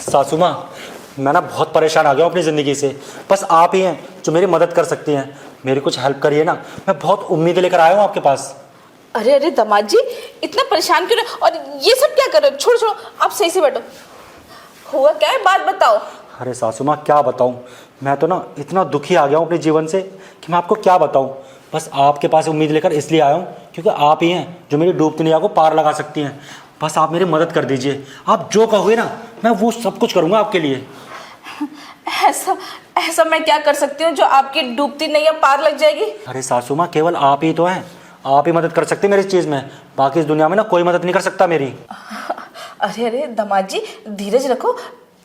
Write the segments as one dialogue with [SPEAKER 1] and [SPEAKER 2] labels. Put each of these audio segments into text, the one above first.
[SPEAKER 1] सासू माँ, मैं ना बहुत परेशान आ गया हूँ अपनी ज़िंदगी से। बस आप ही हैं जो मेरी मदद कर सकती हैं। मेरी कुछ हेल्प करिए ना, मैं बहुत उम्मीदें लेकर आया हूँ आपके पास।
[SPEAKER 2] अरे अरे दामाद जी, इतना परेशान क्यों रहे? और ये सब क्या कर रहे हो? छोड़ो छोड़ो, आप सही से बैठो। हुआ क्या है, बात बताओ।
[SPEAKER 1] अरे सासू माँ, क्या बताऊँ, मैं तो ना इतना दुखी आ गया हूँ अपने जीवन से कि मैं आपको क्या बताऊँ। बस आपके पास उम्मीद लेकर इसलिए आया हूँ क्योंकि आप ही हैं जो मेरी डूबती नैया को पार लगा सकती हैं। बस आप मेरी मदद कर दीजिए। आप जो कहोगे ना, मैं वो सब कुछ करूँगा आपके लिए।
[SPEAKER 2] ऐसा ऐसा मैं क्या कर सकती हूँ जो आपकी डूबती नैया पार लग जाएगी?
[SPEAKER 1] अरे सासू माँ, केवल आप ही तो हैं। आप ही मदद कर सकते हैं मेरी इस चीज़ में। बाकी इस दुनिया में ना कोई मदद नहीं कर सकता मेरी।
[SPEAKER 2] अरे अरे दामाद जी, धीरज रखो।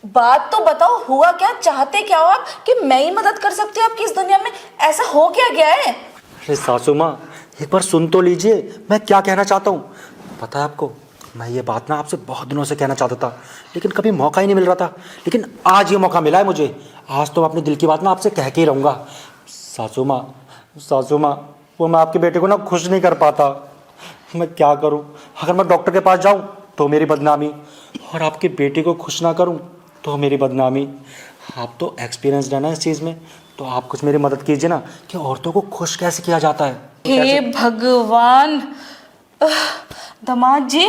[SPEAKER 2] बात तो बताओ, हुआ क्या, चाहते क्या हो आप कि मैं ही मदद कर सकती हूँ आपकी इस दुनिया में? ऐसा हो क्या गया है?
[SPEAKER 1] अरे सासू माँ, एक बार सुन तो लीजिए मैं क्या कहना चाहता हूँ। पता है आपको, मैं ये बात ना आपसे बहुत दिनों से कहना चाहता था, लेकिन कभी मौका ही नहीं मिल रहा था। लेकिन आज ये मौका मिला है मुझे। आज तो मैं अपने दिल की बात ना आपसे कह के ही रहूँगा। सासू माँ, सासू माँ, वो मैं आपके बेटे को ना खुश नहीं कर पाता। मैं क्या करूँ? अगर मैं डॉक्टर के पास जाऊँ तो मेरी बदनामी, और आपके बेटे को खुश ना करूँ तो मेरी बदनामी। आप तो एक्सपीरियंसड है ना इस चीज़ में, तो आप कुछ मेरी मदद कीजिए ना कि औरतों को खुश कैसे किया जाता है।
[SPEAKER 2] हे भगवान! दामाद जी,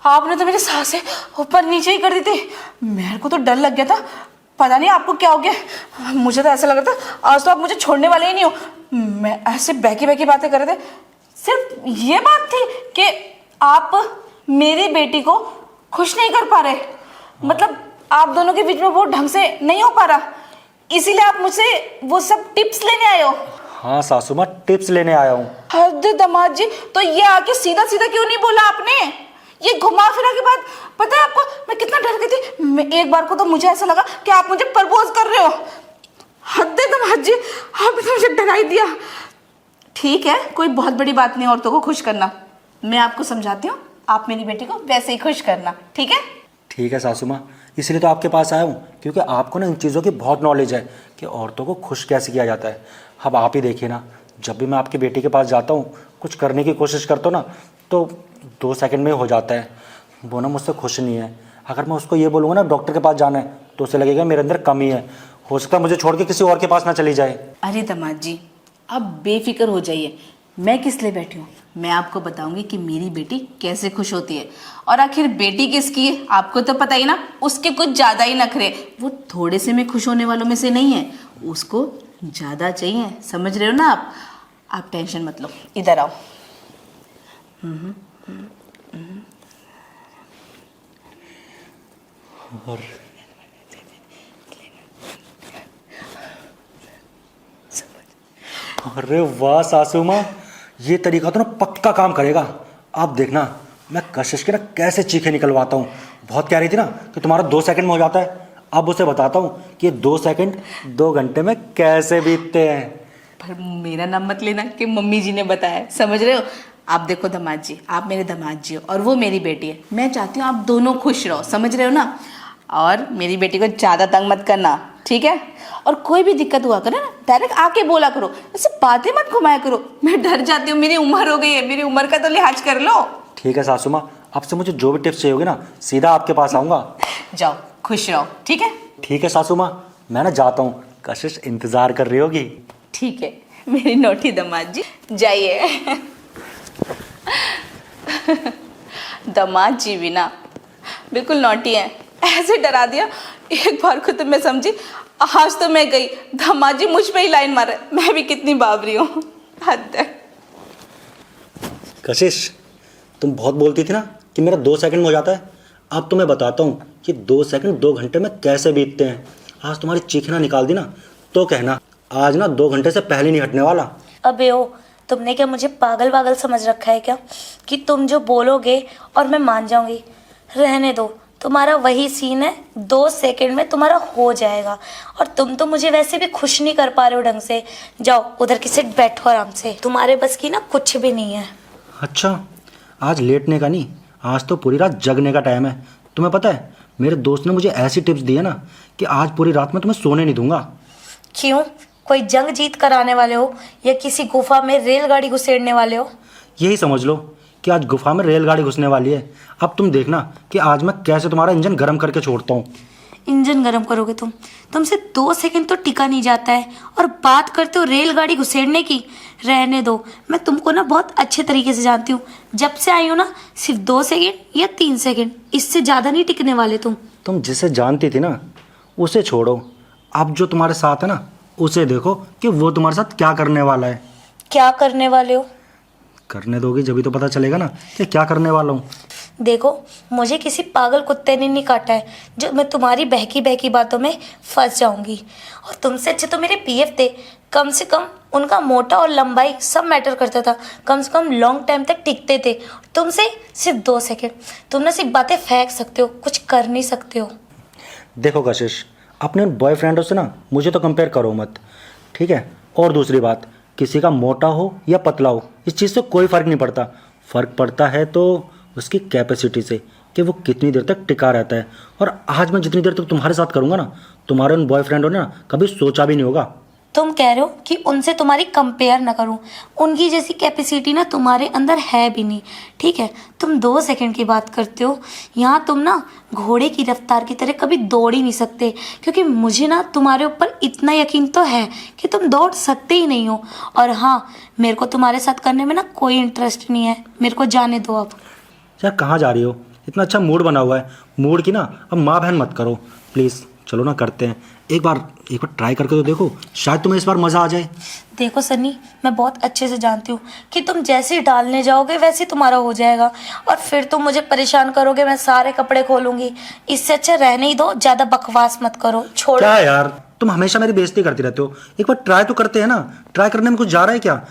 [SPEAKER 2] आपने तो मेरी सांसें ऊपर नीचे ही कर दी थी। मेरे को तो डर लग गया था, पता नहीं आपको क्या हो गया। मुझे तो ऐसा लग रहा था आज तो आप मुझे छोड़ने वाले ही नहीं हो। मैं ऐसे बहकी बहकी बातें कर रहे थे। सिर्फ ये बात थी कि आप मेरी बेटी को खुश नहीं कर पा रहे, मतलब आप दोनों के बीच में वो ढंग से नहीं हो पा रहा, इसीलिए आप मुझसे वो सब टिप्स लेने आए हो।
[SPEAKER 1] हाँ सासू माँ, टिप्स लेने आया हूँ।
[SPEAKER 2] हद दामाद जी, तो ये आके सीधा सीधा क्यों नहीं बोला आपने? ये घुमा फिरा के बाद पता है आपको मैं कितना डर गई थी। एक बार को तो मुझे ऐसा लगा कि आप मुझे प्रपोज कर रहे हो। हद है दामाद जी, आपने तो मुझे डरा ही दिया। ठीक है, कोई बहुत बड़ी बात नहीं औरतों को खुश करना। मैं आपको समझाती हूँ, आप मेरी बेटी को वैसे ही खुश करना, ठीक है?
[SPEAKER 1] ठीक है सासू माँ, इसलिए तो आपके पास आया हूँ क्योंकि आपको ना इन चीज़ों की बहुत नॉलेज है कि औरतों को खुश कैसे किया जाता है। अब आप ही देखिए ना, जब भी मैं आपकी बेटी के पास जाता हूँ, कुछ करने की कोशिश करता हूँ ना, तो 2 सेकंड में हो जाता है। वो ना मुझसे खुश नहीं है। अगर मैं उसको ये बोलूँगा ना डॉक्टर के पास जाना है, तो उसे लगेगा मेरे अंदर कमी है। हो सकता है मुझे छोड़ के किसी और के पास ना चली जाए।
[SPEAKER 2] अरे दामाद जी, आप बेफिक्र हो जाइए। मैं किस लिए बैठी हूँ, मैं आपको बताऊंगी कि मेरी बेटी कैसे खुश होती है। और आखिर बेटी किसकी है आपको तो पता ही ना, उसके कुछ ज़्यादा ही नखरे। वो थोड़े से में खुश होने वालों में से नहीं है, उसको ज़्यादा चाहिए। समझ रहे हो ना आप टेंशन मत लो, इधर आओ।
[SPEAKER 1] और अरे वाह सासू माँ, ये तरीका तो ना पक्का काम करेगा। आप देखना मैं कशिश के ना कैसे चीखे निकलवाता हूँ। बहुत कह रही थी ना कि तुम्हारा 2 सेकंड में हो जाता है। अब उसे बताता हूँ कि 2 सेकंड 2 घंटे में कैसे बीतते हैं।
[SPEAKER 2] पर मेरा नाम मत लेना कि मम्मी जी ने बताया, समझ रहे हो? आप देखो दामाद जी, आप मेरे दामाद जी हो और वो मेरी बेटी है। मैं चाहती हूँ आप दोनों खुश रहो, समझ रहे हो ना? और मेरी बेटी को ज़्यादा तंग मत करना, ठीक है? और कोई भी दिक्कत हुआ करे ना, डायरेक्ट आके बोला करो, ऐसे बातें मत घुमाया करो। मैं डर जाती हूँ, मेरी उम्र हो गई है, मेरी उम्र का तो लिहाज कर लो।
[SPEAKER 1] ठीक है सासू माँ, आपसे मुझे जो भी टिप्स चाहिए होगी ना, सीधा आपके पास आऊँगा।
[SPEAKER 2] जाओ खुश रहो, ठीक है?
[SPEAKER 1] ठीक है सासू माँ, मैं ना जाता हूँ, कशिश इंतज़ार कर रही होगी।
[SPEAKER 2] ठीक है मेरी नोटी दामाद जी, जाइए। दामाद जी भी ना बिल्कुल नोटी है, ऐसे डरा दिया। एक बार को तो मैं समझी आज तो मैं गई, दामाद जी मुझ पे ही लाइन मारे। मैं भी कितनी बावरी हूँ, हद है।
[SPEAKER 1] कशिश, तुम बहुत बोलती थी ना कि मेरा 2 सेकंड में हो जाता है। अब तो मैं बताता हूँ कि 2 सेकंड 2 घंटे में कैसे बीतते हैं। आज तुम्हारी चीखना निकाल दी ना, तो कहना आज ना 2 घंटे से पहले नहीं हटने वाला।
[SPEAKER 3] अबे ओ, तुमने क्या मुझे पागल पागल समझ रखा है क्या कि तुम जो बोलोगे और मैं मान जाऊंगी? रहने दो, तुम्हारा वही सीन है, 2 सेकंड में तुम्हारा हो जाएगा। और तुम तो मुझे वैसे भी खुश नहीं कर पा रहे हो ढंग से। जाओ उधर की सीट बैठो आराम से, तुम्हारे बस की ना कुछ भी नहीं है।
[SPEAKER 1] अच्छा, आज लेटने का नहीं, आज तो पूरी रात जगने का टाइम है। तुम्हें पता है मेरे दोस्त ने मुझे ऐसी टिप्स दी है ना कि आज पूरी रात में तुम्हें सोने नहीं दूंगा।
[SPEAKER 3] क्यों, कोई जंग जीत कर आने वाले हो या किसी गुफा में रेलगाड़ी घुसेड़ने वाले हो?
[SPEAKER 1] यही समझ लो कि आज गुफा में रेलगाड़ी घुसने वाली है। अब तुम देखना कि आज मैं कैसे तुम्हारा इंजन गर्म करके छोड़ता हूँ।
[SPEAKER 3] इंजन गर्म करोगे तुमसे 2 सेकंड तो टिका नहीं जाता है और बात करते हो रेलगाड़ी घुसेड़ने की। रहने दो, मैं तुमको ना बहुत अच्छे तरीके से जानती हूँ। जब से आई हूँ ना सिर्फ 2 सेकंड या 3 सेकंड, इससे ज़्यादा नहीं टिकने वाले
[SPEAKER 1] तुम जिसे जानती थी ना उसे छोड़ो, अब जो तुम्हारे साथ है ना उसे देखो कि वो तुम्हारे साथ क्या करने वाला है।
[SPEAKER 3] क्या करने वाले हो?
[SPEAKER 1] करने दोगी जब तो पता चलेगा ना कि क्या करने वाला हूँ।
[SPEAKER 3] देखो, मुझे किसी पागल कुत्ते ने नहीं काटा है जो मैं तुम्हारी बहकी बहकी बातों में फंस जाऊंगी। और तुमसे अच्छे तो मेरे पीएफ थे, कम से कम उनका मोटा और लंबाई सब मैटर करता था, कम से कम लॉन्ग टाइम तक टिकते थे। तुमसे सिर्फ 2 सेकंड, तुम ना सिर्फ बातें फेंक सकते हो, कुछ कर नहीं सकते हो।
[SPEAKER 1] देखो कशिश, अपने बॉयफ्रेंडों से ना मुझे तो कंपेयर करो मत, ठीक है। और दूसरी बात, किसी का मोटा हो या पतला हो इस चीज़ से कोई फ़र्क नहीं पड़ता। फ़र्क पड़ता है तो उसकी कैपेसिटी से कि वो कितनी देर तक टिका रहता है। और आज मैं जितनी देर तक तुम्हारे साथ करूँगा ना, तुम्हारे उन बॉयफ्रेंडों ने ना कभी सोचा भी नहीं होगा।
[SPEAKER 3] तुम कह रहे हो कि उनसे तुम्हारी कंपेयर ना करूं, उनकी जैसी कैपेसिटी ना तुम्हारे अंदर है भी नहीं, ठीक है। तुम 2 सेकंड की बात करते हो, यहाँ तुम ना घोड़े की रफ्तार की तरह कभी दौड़ ही नहीं सकते, क्योंकि मुझे ना तुम्हारे ऊपर इतना यकीन तो है कि तुम दौड़ सकते ही नहीं हो। और हाँ, मेरे को तुम्हारे साथ करने में ना कोई इंटरेस्ट नहीं है, मेरे को जाने दो अब।
[SPEAKER 1] यार कहाँ जा रही हो? इतना अच्छा मूड बना हुआ है, मूड की ना अब माँ बहन मत करो प्लीज़। चलो ना करते हैं, एक बार ट्राई करके तो देखो, शायद तुम्हें इस बार मज़ा आ जाए।
[SPEAKER 3] देखो सन्नी, मैं बहुत अच्छे से जानती हूँ कि तुम जैसे ही डालने जाओगे वैसे ही तुम्हारा हो जाएगा, और फिर तुम मुझे परेशान करोगे, मैं सारे कपड़े खोलूंगी। इससे अच्छा रहने ही दो, ज़्यादा बकवास मत करो, छोड़ो।
[SPEAKER 1] क्या यार, तुम हमेशा मेरी बेइज्जती करती रहते हो। एक बार ट्राई तो करते हैं ना, ट्राई करने में कुछ जा रहा है क्या?